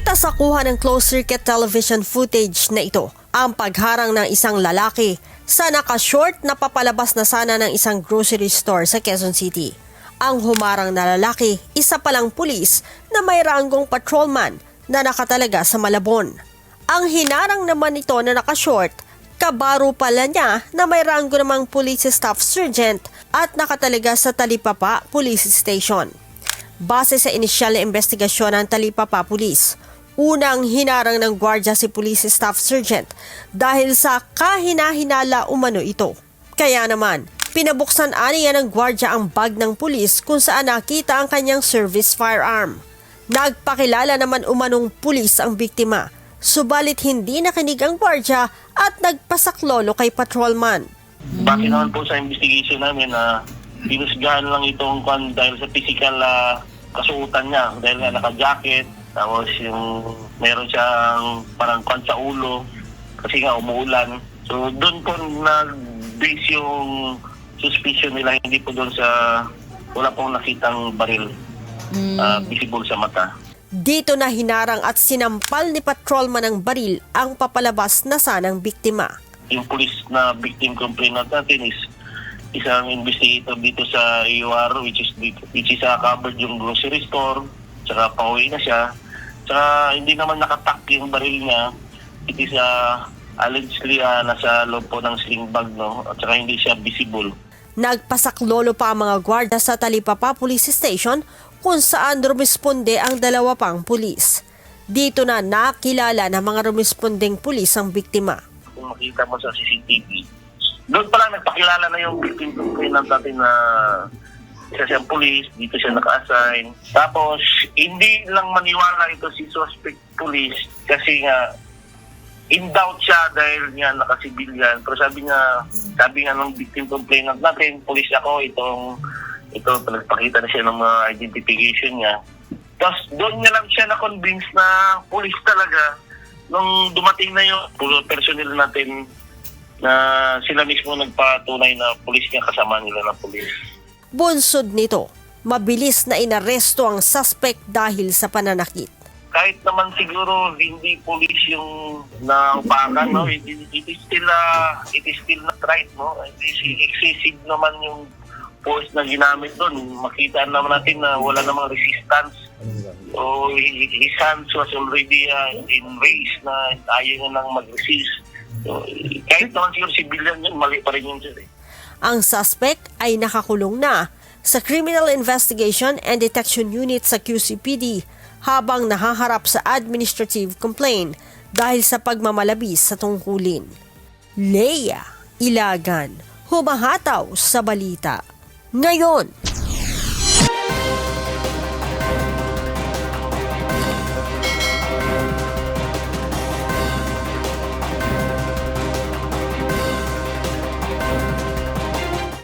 Kita sa kuha ng closed-circuit television footage na ito ang pagharang ng isang lalaki sa naka-short na papalabas na sana ng isang grocery store sa Quezon City. Ang humarang na lalaki, isa palang pulis na may ranggong patrolman na nakatalaga sa Malabon. Ang hinarang naman ito na naka-short, kabaro pala niya na may ranggo namang police staff sergeant at nakatalaga sa Talipapa Police Station. Base sa inisyal na investigasyon ng Talipapa Police, unang hinarang ng gwardya si Police Staff Sergeant dahil sa kahina-hinala umano ito. Kaya naman, pinabuksan aniya ng gwardya ang bag ng pulis kung saan nakita ang kanyang service firearm. Nagpakilala naman umanong pulis ang biktima, subalit hindi nakinig ang gwardya at nagpasaklolo kay patrolman. Bakit naman po sa investigation namin na binusgahan lang itong dahil sa physical kasuotan niya, dahil nga naka-jacket, tapos yung meron siyang parang sa ulo kasi nga umuulan. So doon po nag-base yung suspicion nila, hindi po doon sa wala pong nakitang baril visible sa mata. Dito na hinarang at sinampal ni patrolman ng baril ang papalabas na sanang biktima. Yung police na victim complainant natin is isang investigator dito sa AUR which is covered yung grocery store, tsaka pauwi na siya. Tsaka hindi naman nakatak yung baril niya. It is allegedly nasa loob po ng sling bag, no? At tsaka hindi siya visible. Nagpasaklolo pa ang mga gwardiya sa Talipapa Police Station kung saan rumisponde ang dalawa pang pulis. Dito na nakilala ng mga rumispondeng pulis ang biktima. Kung makita mo sa CCTV, doon pa lang nagpakilala na yung victim complainant natin na isa siyang police, dito siya naka-assign. Tapos, hindi lang maniwala ito si suspect police kasi nga in doubt siya dahil nga naka-civilian. Pero sabi nga ng victim complainant natin, police ako, ito nagpakita na siya ng mga identification niya. Tapos doon niya lang siya na-convince na police talaga. Nung dumating na yung personnel natin na sila mismo nagpatunay na police niya, kasama nila ng police. Bunsod nito, mabilis na inaresto ang suspect dahil sa pananakit. Kahit naman siguro hindi police yung naupakan, no? It is still not right, no? It is excessive naman yung force na ginamit doon. Makita naman natin na wala namang resistance. So his hands was already in race na ayaw na nang mag-resist. So, kahit naman siguro civilian yun, mali pa rin yun sir. Ang suspect ay nakakulong na sa Criminal Investigation and Detection Unit sa QCPD habang nahaharap sa administrative complaint dahil sa pagmamalabis sa tungkulin. Leia Ilagan, humahataw sa balita. Ngayon.